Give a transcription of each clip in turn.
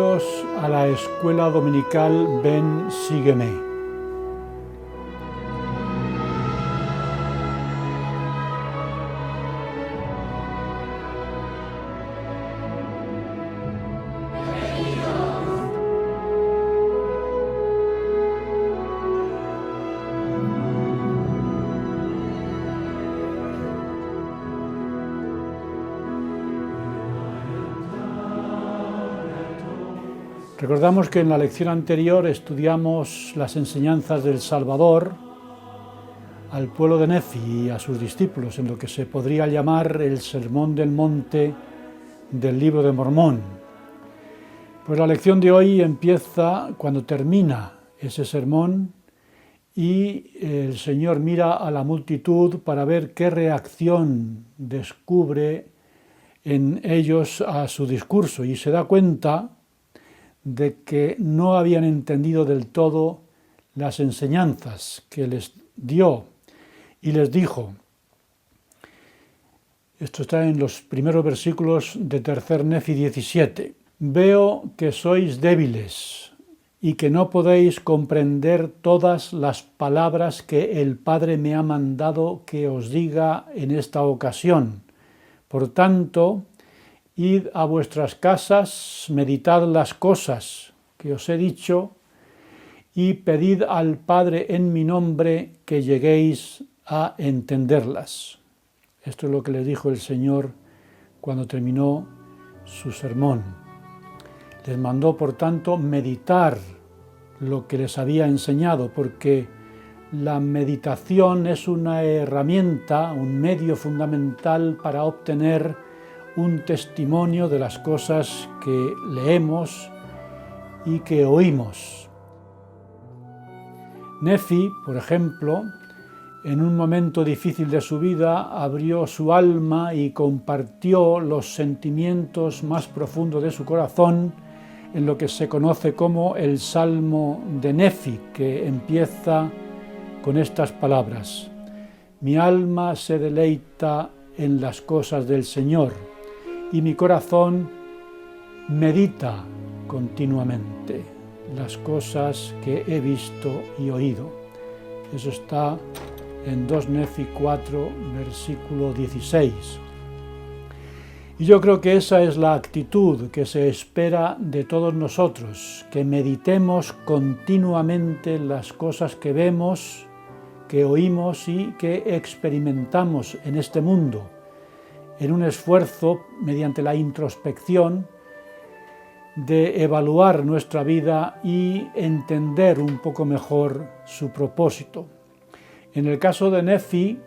Bienvenidos a la Escuela Dominical Ven, Sígueme. Recordamos que en la lección anterior estudiamos las enseñanzas del Salvador al pueblo de Nefi y a sus discípulos en lo que se podría llamar el Sermón del Monte del Libro de Mormón. Pues la lección de hoy empieza cuando termina ese sermón y el Señor mira a la multitud para ver qué reacción descubre en ellos a su discurso y se da cuenta de que no habían entendido del todo las enseñanzas que les dio y les dijo. Esto está en los primeros versículos de 3 Nefi 17. Veo que sois débiles y que no podéis comprender todas las palabras que el Padre me ha mandado que os diga en esta ocasión. Por tanto, id a vuestras casas, meditad las cosas que os he dicho y pedid al Padre en mi nombre que lleguéis a entenderlas. Esto es lo que les dijo el Señor cuando terminó su sermón. Les mandó, por tanto, meditar lo que les había enseñado, porque la meditación es una herramienta, un medio fundamental para obtener un testimonio de las cosas que leemos y que oímos. Nefi, por ejemplo, en un momento difícil de su vida, abrió su alma y compartió los sentimientos más profundos de su corazón en lo que se conoce como el Salmo de Nefi, que empieza con estas palabras: Mi alma se deleita en las cosas del Señor, y mi corazón medita continuamente las cosas que he visto y oído. Eso está en 2 Nefi 4, versículo 16. Y yo creo que esa es la actitud que se espera de todos nosotros, que meditemos continuamente las cosas que vemos, que oímos y que experimentamos en este mundo, en un esfuerzo, mediante la introspección, de evaluar nuestra vida y entender un poco mejor su propósito. En el caso de Nefi,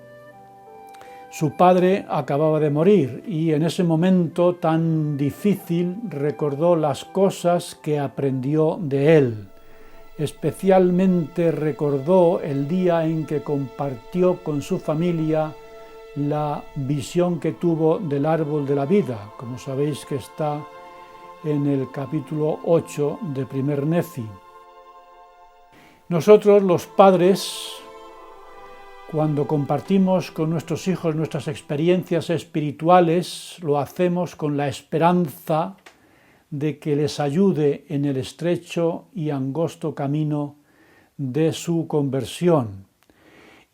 su padre acababa de morir y en ese momento tan difícil recordó las cosas que aprendió de él. Especialmente recordó el día en que compartió con su familia la visión que tuvo del árbol de la vida, como sabéis que está en el capítulo 8 de 1 Nefi. Nosotros, los padres, cuando compartimos con nuestros hijos nuestras experiencias espirituales, lo hacemos con la esperanza de que les ayude en el estrecho y angosto camino de su conversión.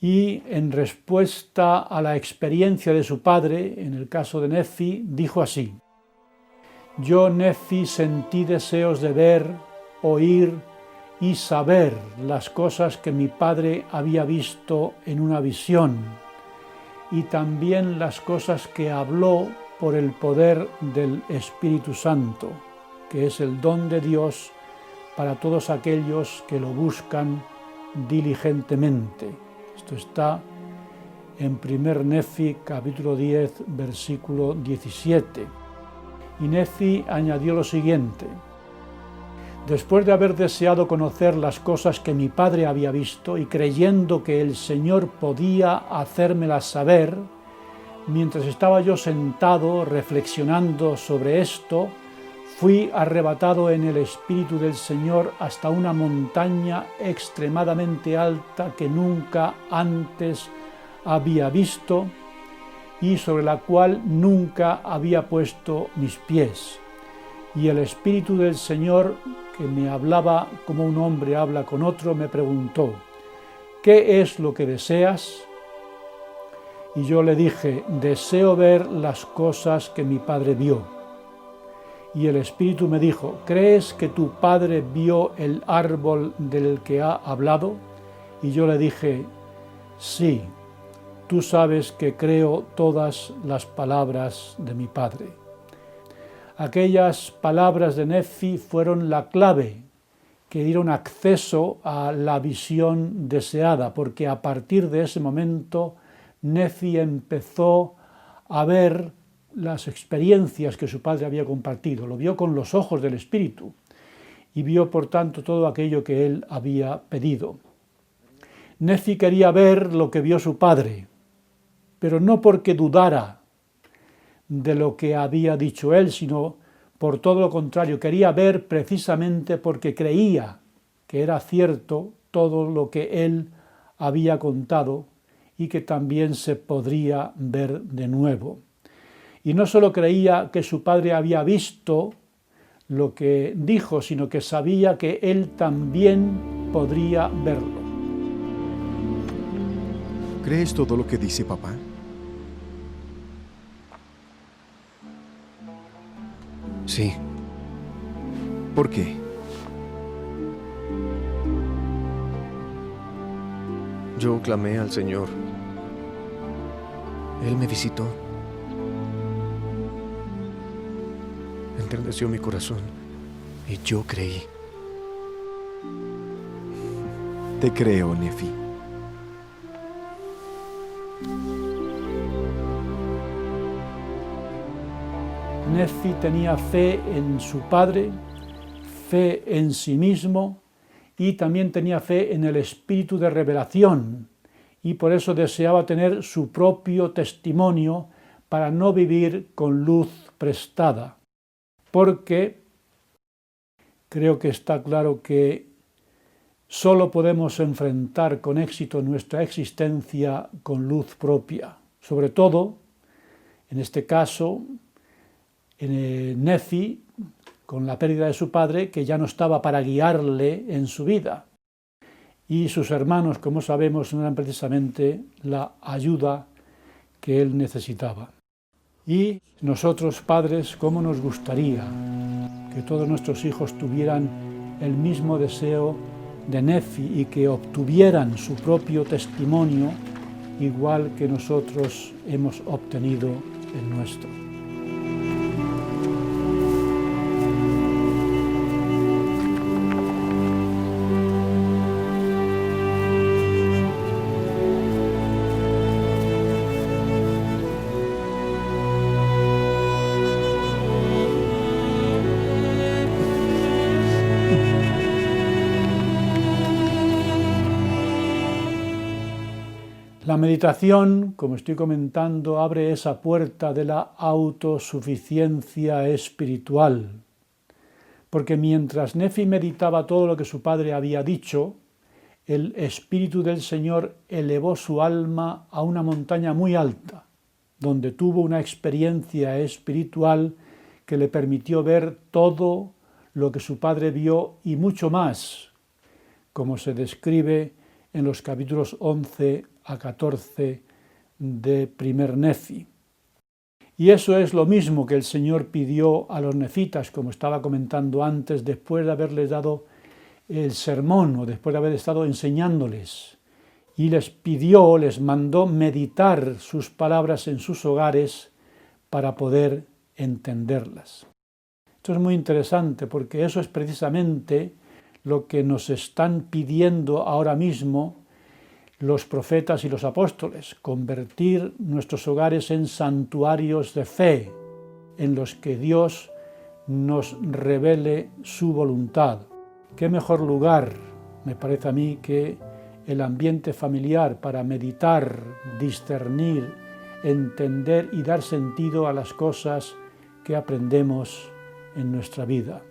Y en respuesta a la experiencia de su padre, en el caso de Nefi, dijo así: Yo, Nefi, sentí deseos de ver, oír y saber las cosas que mi padre había visto en una visión, y también las cosas que habló por el poder del Espíritu Santo, que es el don de Dios para todos aquellos que lo buscan diligentemente. Esto está en 1 Nefi, capítulo 10, versículo 17. Y Nefi añadió lo siguiente: Después de haber deseado conocer las cosas que mi padre había visto y creyendo que el Señor podía hacérmelas saber, mientras estaba yo sentado reflexionando sobre esto, fui arrebatado en el Espíritu del Señor hasta una montaña extremadamente alta que nunca antes había visto y sobre la cual nunca había puesto mis pies. Y el Espíritu del Señor, que me hablaba como un hombre habla con otro, me preguntó: ¿qué es lo que deseas? Y yo le dije: deseo ver las cosas que mi padre vio. Y el Espíritu me dijo: ¿crees que tu padre vio el árbol del que ha hablado? Y yo le dije: sí, tú sabes que creo todas las palabras de mi padre. Aquellas palabras de Nefi fueron la clave que dieron acceso a la visión deseada, porque a partir de ese momento Nefi empezó a ver las experiencias que su padre había compartido, lo vio con los ojos del Espíritu y vio por tanto todo aquello que él había pedido. Nefi quería ver lo que vio su padre, pero no porque dudara de lo que había dicho él, sino por todo lo contrario, quería ver precisamente porque creía que era cierto todo lo que él había contado y que también se podría ver de nuevo. Y no solo creía que su padre había visto lo que dijo, sino que sabía que él también podría verlo. ¿Crees todo lo que dice papá? Sí. ¿Por qué? Yo clamé al Señor. Él me visitó. Enterneció mi corazón y yo creí. Te creo, Nefi. Nefi tenía fe en su padre, fe en sí mismo y también tenía fe en el espíritu de revelación, y por eso deseaba tener su propio testimonio para no vivir con luz prestada, porque creo que está claro que solo podemos enfrentar con éxito nuestra existencia con luz propia, sobre todo, en este caso, en Nefi, con la pérdida de su padre, que ya no estaba para guiarle en su vida. Y sus hermanos, como sabemos, no eran precisamente la ayuda que él necesitaba. Y nosotros, padres, ¿cómo nos gustaría que todos nuestros hijos tuvieran el mismo deseo de Nefi y que obtuvieran su propio testimonio, igual que nosotros hemos obtenido el nuestro? La meditación, como estoy comentando, abre esa puerta de la autosuficiencia espiritual, porque mientras Nefi meditaba todo lo que su padre había dicho, el Espíritu del Señor elevó su alma a una montaña muy alta, donde tuvo una experiencia espiritual que le permitió ver todo lo que su padre vio y mucho más, como se describe en los capítulos 11 a 14 de primer Nefi. Y eso es lo mismo que el Señor pidió a los nefitas, como estaba comentando antes, después de haberles dado el sermón o después de haber estado enseñándoles. Y les pidió, les mandó meditar sus palabras en sus hogares para poder entenderlas. Esto es muy interesante porque eso es precisamente lo que nos están pidiendo ahora mismo los profetas y los apóstoles: convertir nuestros hogares en santuarios de fe, en los que Dios nos revele su voluntad. ¿Qué mejor lugar, me parece a mí, que el ambiente familiar para meditar, discernir, entender y dar sentido a las cosas que aprendemos en nuestra vida?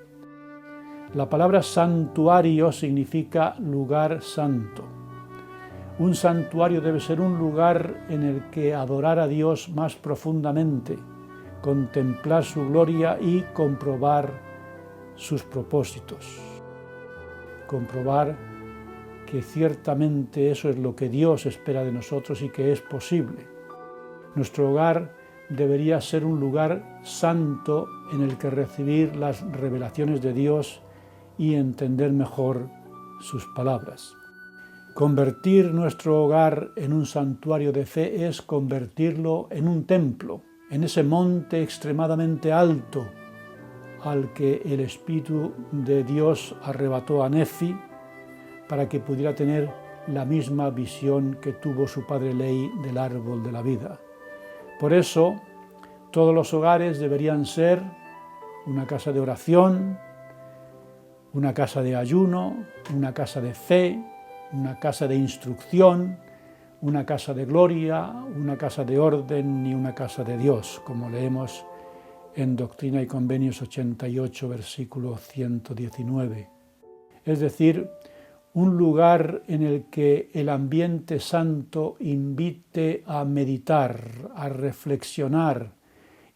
La palabra santuario significa lugar santo. Un santuario debe ser un lugar en el que adorar a Dios más profundamente, contemplar su gloria y comprobar sus propósitos. Comprobar que ciertamente eso es lo que Dios espera de nosotros y que es posible. Nuestro hogar debería ser un lugar santo en el que recibir las revelaciones de Dios y entender mejor sus palabras. Convertir nuestro hogar en un santuario de fe es convertirlo en un templo, en ese monte extremadamente alto al que el Espíritu de Dios arrebató a Nefi para que pudiera tener la misma visión que tuvo su padre Ley del árbol de la vida. Por eso, todos los hogares deberían ser una casa de oración, una casa de ayuno, una casa de fe, una casa de instrucción, una casa de gloria, una casa de orden y una casa de Dios, como leemos en Doctrina y Convenios 88, versículo 119. Es decir, un lugar en el que el ambiente santo invite a meditar, a reflexionar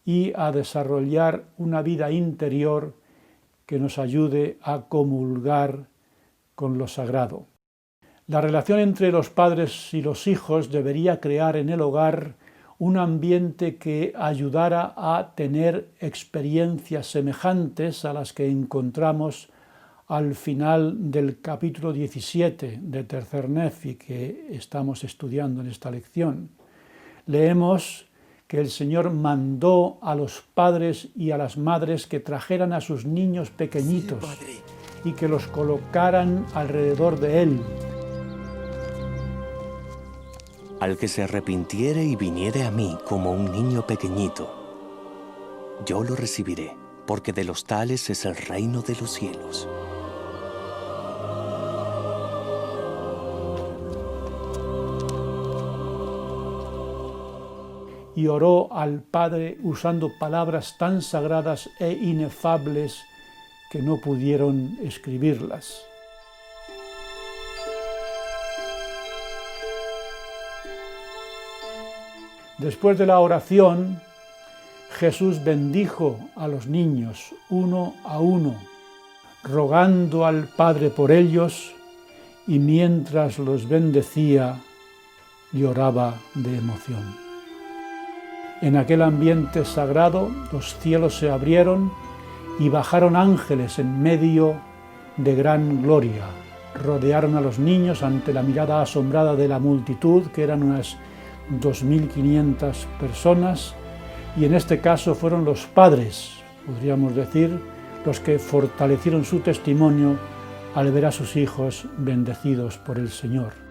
y a desarrollar una vida interior que nos ayude a comulgar con lo sagrado. La relación entre los padres y los hijos debería crear en el hogar un ambiente que ayudara a tener experiencias semejantes a las que encontramos al final del capítulo 17 de Tercer Nefi que estamos estudiando en esta lección. Leemos que el Señor mandó a los padres y a las madres que trajeran a sus niños pequeñitos y que los colocaran alrededor de él. Al que se arrepintiere y viniere a mí como un niño pequeñito, yo lo recibiré, porque de los tales es el reino de los cielos. Y oró al Padre usando palabras tan sagradas e inefables que no pudieron escribirlas. Después de la oración, Jesús bendijo a los niños uno a uno, rogando al Padre por ellos, y mientras los bendecía, lloraba de emoción. En aquel ambiente sagrado, los cielos se abrieron y bajaron ángeles en medio de gran gloria. Rodearon a los niños ante la mirada asombrada de la multitud, que eran unas 2.500 personas, y en este caso fueron los padres, podríamos decir, los que fortalecieron su testimonio al ver a sus hijos bendecidos por el Señor.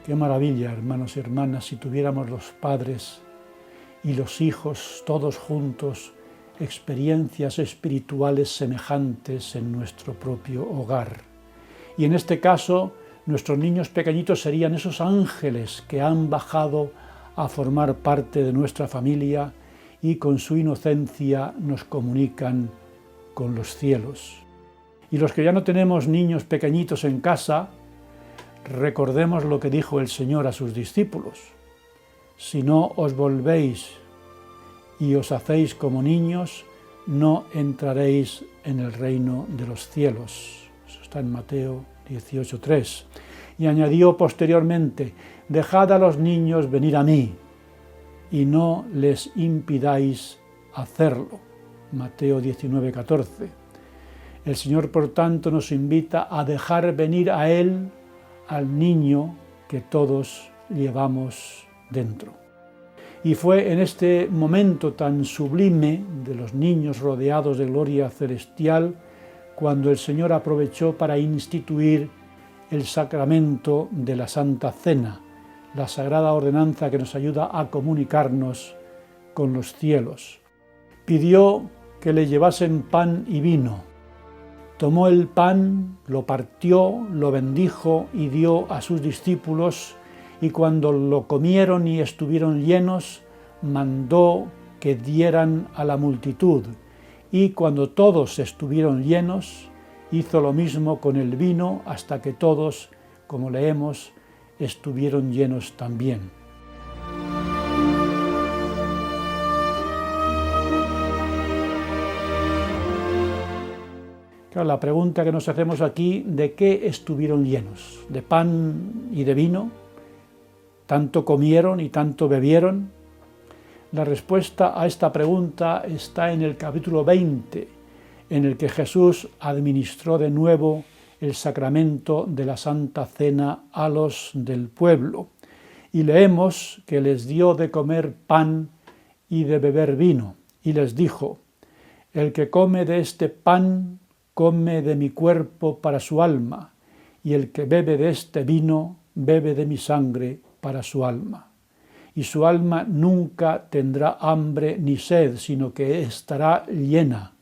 Qué maravilla, hermanos y hermanas, si tuviéramos los padres y los hijos todos juntos experiencias espirituales semejantes en nuestro propio hogar. Y en este caso, nuestros niños pequeñitos serían esos ángeles que han bajado a formar parte de nuestra familia y con su inocencia nos comunican con los cielos. Y los que ya no tenemos niños pequeñitos en casa, recordemos lo que dijo el Señor a sus discípulos: si no os volvéis y os hacéis como niños, no entraréis en el reino de los cielos. Eso está en Mateo 18:3. Y añadió posteriormente: dejad a los niños venir a mí y no les impidáis hacerlo. Mateo 19:14. El Señor, por tanto, nos invita a dejar venir a Él al niño que todos llevamos dentro. Y fue en este momento tan sublime de los niños rodeados de gloria celestial cuando el Señor aprovechó para instituir el sacramento de la Santa Cena, la sagrada ordenanza que nos ayuda a comunicarnos con los cielos. Pidió que le llevasen pan y vino. Tomó el pan, lo partió, lo bendijo y dio a sus discípulos, y cuando lo comieron y estuvieron llenos, mandó que dieran a la multitud. Y cuando todos estuvieron llenos, hizo lo mismo con el vino hasta que todos, como leemos, estuvieron llenos también. Claro, la pregunta que nos hacemos aquí, ¿de qué estuvieron llenos? ¿De pan y de vino? ¿Tanto comieron y tanto bebieron? La respuesta a esta pregunta está en el capítulo 20, en el que Jesús administró de nuevo el sacramento de la Santa Cena a los del pueblo. Y leemos que les dio de comer pan y de beber vino, y les dijo: el que come de este pan come de mi cuerpo para su alma, y el que bebe de este vino bebe de mi sangre para su alma. Y su alma nunca tendrá hambre ni sed, sino que estará llena.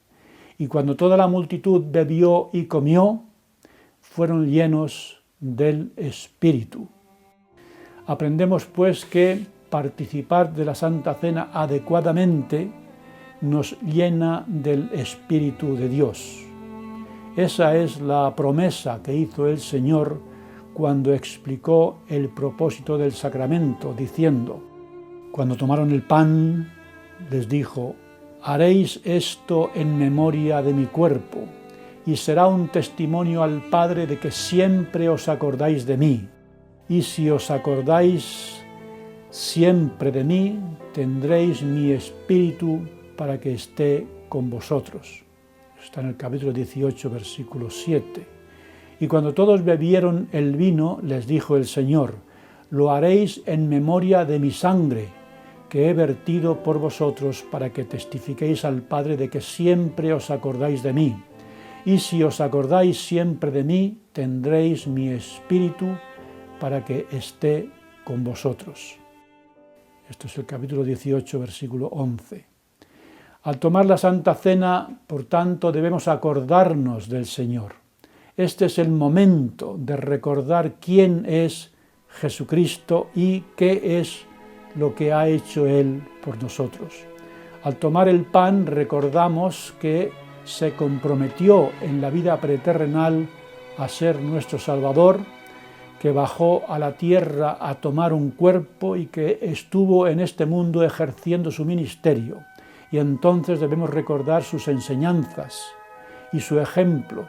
Y cuando toda la multitud bebió y comió, fueron llenos del Espíritu. Aprendemos pues que participar de la Santa Cena adecuadamente nos llena del Espíritu de Dios. Esa es la promesa que hizo el Señor cuando explicó el propósito del sacramento, diciendo: cuando tomaron el pan, les dijo: haréis esto en memoria de mi cuerpo, y será un testimonio al Padre de que siempre os acordáis de mí. Y si os acordáis siempre de mí, tendréis mi espíritu para que esté con vosotros. Está en el capítulo 18, versículo 7. Y cuando todos bebieron el vino, les dijo el Señor: lo haréis en memoria de mi sangre, que he vertido por vosotros, para que testifiquéis al Padre de que siempre os acordáis de mí. Y si os acordáis siempre de mí, tendréis mi espíritu para que esté con vosotros. Esto es el capítulo 18, versículo 11. Al tomar la Santa Cena, por tanto, debemos acordarnos del Señor. Este es el momento de recordar quién es Jesucristo y qué es lo que ha hecho Él por nosotros. Al tomar el pan, recordamos que se comprometió en la vida preterrenal a ser nuestro Salvador, que bajó a la tierra a tomar un cuerpo y que estuvo en este mundo ejerciendo su ministerio. Y entonces debemos recordar sus enseñanzas y su ejemplo,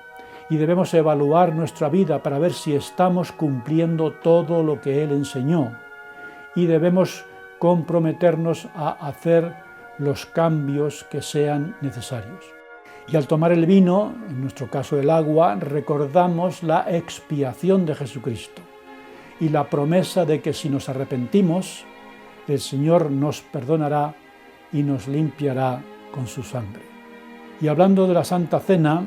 y debemos evaluar nuestra vida para ver si estamos cumpliendo todo lo que Él enseñó, y debemos comprometernos a hacer los cambios que sean necesarios. Y al tomar el vino, en nuestro caso el agua, recordamos la expiación de Jesucristo y la promesa de que si nos arrepentimos, el Señor nos perdonará y nos limpiará con su sangre. Y hablando de la Santa Cena,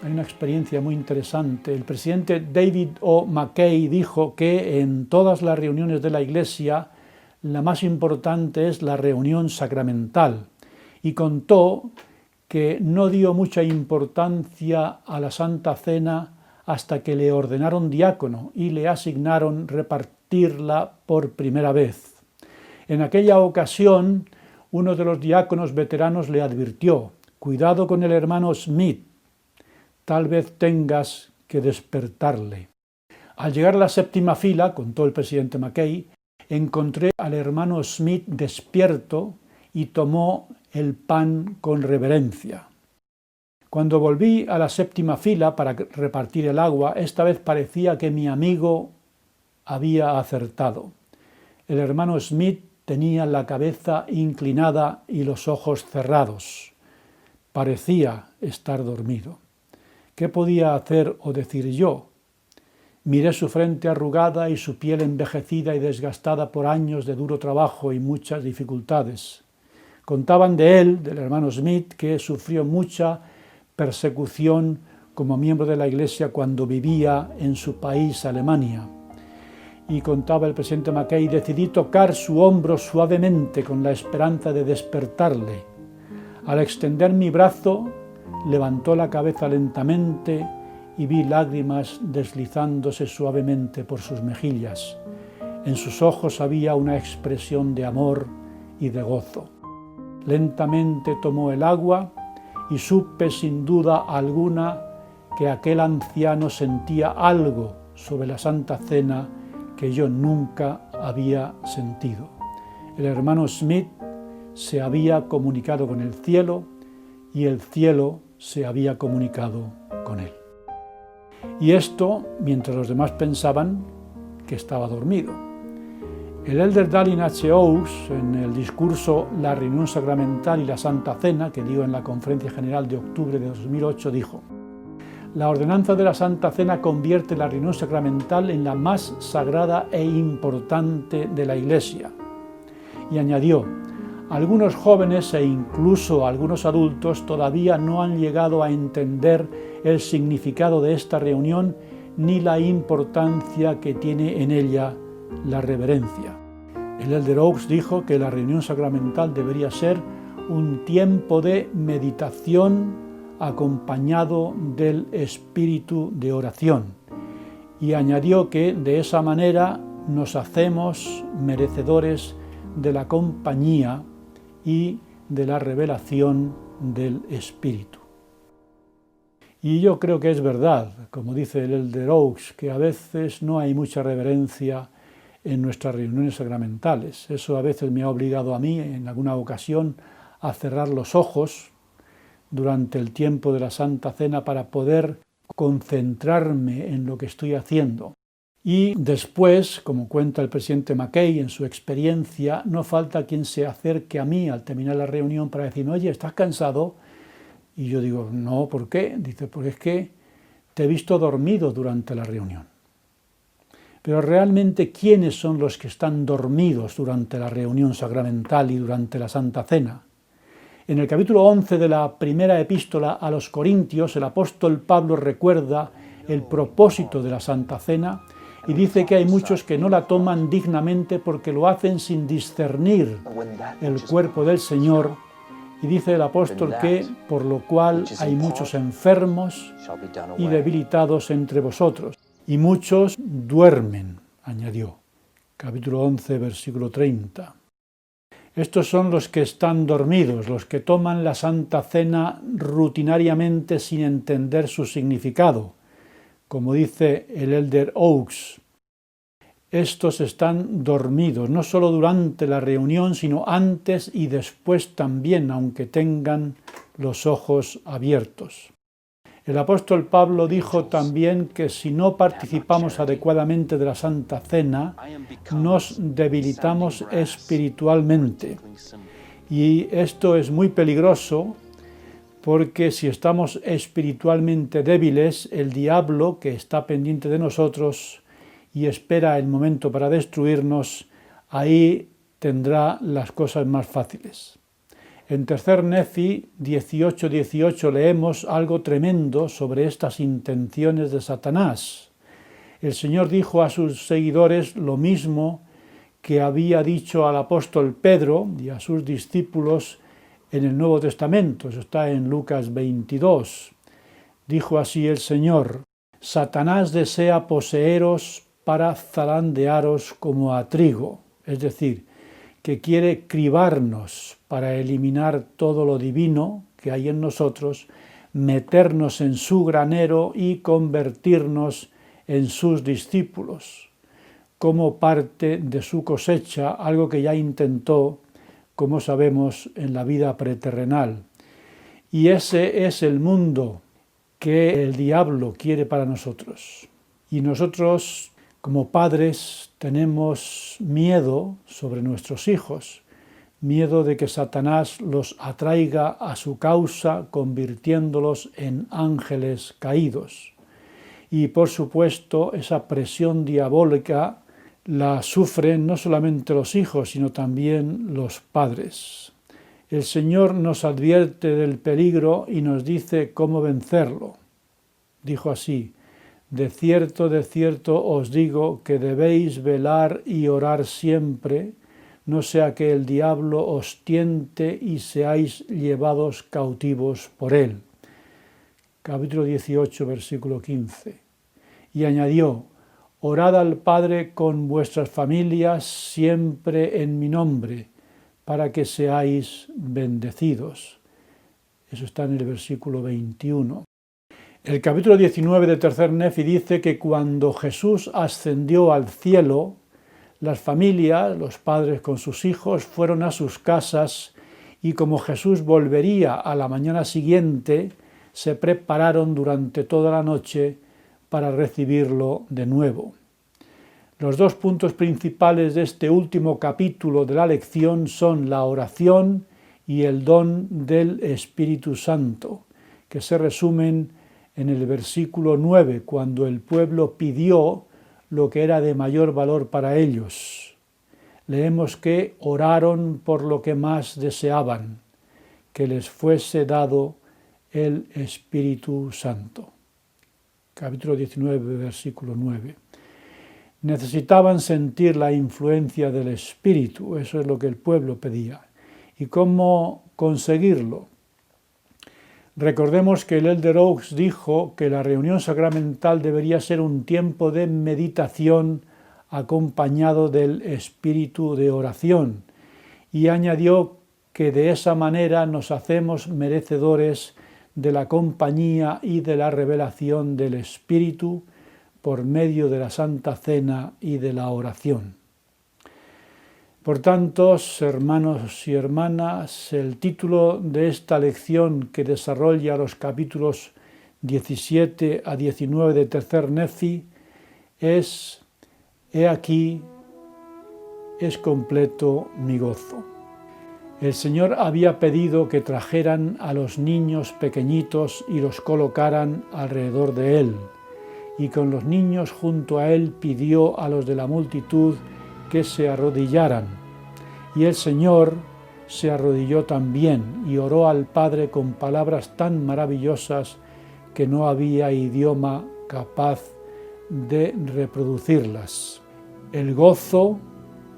hay una experiencia muy interesante. El presidente David O. McKay dijo que en todas las reuniones de la Iglesia la más importante es la reunión sacramental, y contó que no dio mucha importancia a la Santa Cena hasta que le ordenaron diácono y le asignaron repartirla por primera vez. En aquella ocasión, uno de los diáconos veteranos le advirtió: cuidado con el hermano Smith, tal vez tengas que despertarle. Al llegar a la séptima fila, contó el presidente McKay, encontré al hermano Smith despierto y tomó el pan con reverencia. Cuando volví a la séptima fila para repartir el agua, esta vez parecía que mi amigo había acertado. El hermano Smith tenía la cabeza inclinada y los ojos cerrados. Parecía estar dormido. ¿Qué podía hacer o decir yo? Miré su frente arrugada y su piel envejecida y desgastada por años de duro trabajo y muchas dificultades. Contaban de él, del hermano Smith, que sufrió mucha persecución como miembro de la Iglesia cuando vivía en su país, Alemania. Y contaba el presidente McKay: decidí tocar su hombro suavemente con la esperanza de despertarle. Al extender mi brazo, levantó la cabeza lentamente y vi lágrimas deslizándose suavemente por sus mejillas. En sus ojos había una expresión de amor y de gozo. Lentamente tomó el agua y supe sin duda alguna que aquel anciano sentía algo sobre la Santa Cena que yo nunca había sentido. El hermano Smith se había comunicado con el cielo y el cielo se había comunicado con él. Y esto mientras los demás pensaban que estaba dormido. El elder Dallin H. Oaks, en el discurso La reunión sacramental y la Santa Cena, que dio en la Conferencia General de octubre de 2008, dijo: la ordenanza de la Santa Cena convierte la reunión sacramental en la más sagrada e importante de la Iglesia. Y añadió: algunos jóvenes e incluso algunos adultos todavía no han llegado a entender el significado de esta reunión ni la importancia que tiene en ella la reverencia. El elder Oaks dijo que la reunión sacramental debería ser un tiempo de meditación acompañado del espíritu de oración, y añadió que de esa manera nos hacemos merecedores de la compañía y de la revelación del Espíritu. Y yo creo que es verdad, como dice el elder Oaks, que a veces no hay mucha reverencia en nuestras reuniones sacramentales. Eso a veces me ha obligado a mí, en alguna ocasión, a cerrar los ojos durante el tiempo de la Santa Cena para poder concentrarme en lo que estoy haciendo. Y después, como cuenta el presidente Mackay en su experiencia, no falta quien se acerque a mí al terminar la reunión para decirme: oye, ¿estás cansado? Y yo digo: no, ¿por qué? Dice: porque es que te he visto dormido durante la reunión. Pero realmente, ¿quiénes son los que están dormidos durante la reunión sacramental y durante la Santa Cena? En el capítulo 11 de la primera epístola a los Corintios, el apóstol Pablo recuerda el propósito de la Santa Cena y dice que hay muchos que no la toman dignamente porque lo hacen sin discernir el cuerpo del Señor, y dice el apóstol que por lo cual hay muchos enfermos y debilitados entre vosotros, y muchos duermen, añadió. Capítulo 11, versículo 30. Estos son los que están dormidos, los que toman la Santa Cena rutinariamente sin entender su significado. Como dice el elder Oaks, estos están dormidos, no solo durante la reunión, sino antes y después también, aunque tengan los ojos abiertos. El apóstol Pablo dijo también que si no participamos adecuadamente de la Santa Cena, nos debilitamos espiritualmente. Y esto es muy peligroso, porque si estamos espiritualmente débiles, el diablo, que está pendiente de nosotros y espera el momento para destruirnos, ahí tendrá las cosas más fáciles. En 3 Nefi 18:18 leemos algo tremendo sobre estas intenciones de Satanás. El Señor dijo a sus seguidores lo mismo que había dicho al apóstol Pedro y a sus discípulos en el Nuevo Testamento. Eso está en Lucas 22. Dijo así el Señor: Satanás desea poseeros para zarandearos como a trigo, es decir, que quiere cribarnos para eliminar todo lo divino que hay en nosotros, meternos en su granero y convertirnos en sus discípulos, como parte de su cosecha, algo que ya intentó, como sabemos, en la vida preterrenal. Y ese es el mundo que el diablo quiere para nosotros. Y nosotros, como padres, tenemos miedo sobre nuestros hijos, miedo de que Satanás los atraiga a su causa, convirtiéndolos en ángeles caídos. Y por supuesto, esa presión diabólica la sufren no solamente los hijos, sino también los padres. El Señor nos advierte del peligro y nos dice cómo vencerlo. Dijo así: de cierto os digo que debéis velar y orar siempre, no sea que el diablo os tiente y seáis llevados cautivos por él. Capítulo 18, versículo 15. Y añadió: orad al Padre con vuestras familias siempre en mi nombre, para que seáis bendecidos. Eso está en el versículo 21. El capítulo 19 de Tercer Nefi dice que cuando Jesús ascendió al cielo, las familias, los padres con sus hijos, fueron a sus casas y como Jesús volvería a la mañana siguiente, se prepararon durante toda la noche para recibirlo de nuevo. Los dos puntos principales de este último capítulo de la lección son la oración y el don del Espíritu Santo, que se resumen en el versículo 9, cuando el pueblo pidió lo que era de mayor valor para ellos. Leemos que oraron por lo que más deseaban, que les fuese dado el Espíritu Santo. Capítulo 19, versículo 9. Necesitaban sentir la influencia del Espíritu, eso es lo que el pueblo pedía. ¿Y cómo conseguirlo? Recordemos que el Elder Oaks dijo que la reunión sacramental debería ser un tiempo de meditación acompañado del espíritu de oración, y añadió que de esa manera nos hacemos merecedores de la compañía y de la revelación del Espíritu por medio de la Santa Cena y de la oración. Por tanto, hermanos y hermanas, el título de esta lección que desarrolla los capítulos 17 a 19 de Tercer Nefi es: He aquí, es completo mi gozo. El Señor había pedido que trajeran a los niños pequeñitos y los colocaran alrededor de Él, y con los niños junto a Él pidió a los de la multitud que se arrodillaran. Y el Señor se arrodilló también y oró al Padre con palabras tan maravillosas que no había idioma capaz de reproducirlas. El gozo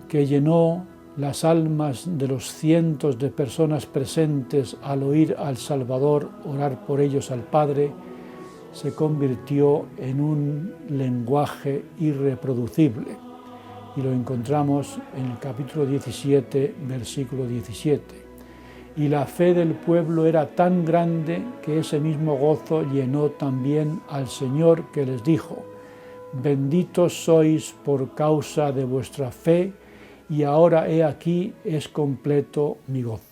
que llenó las almas de los cientos de personas presentes al oír al Salvador orar por ellos al Padre se convirtió en un lenguaje irreproducible, y lo encontramos en el capítulo 17, versículo 17. Y la fe del pueblo era tan grande que ese mismo gozo llenó también al Señor, que les dijo: benditos sois por causa de vuestra fe, y ahora he aquí es completo mi gozo.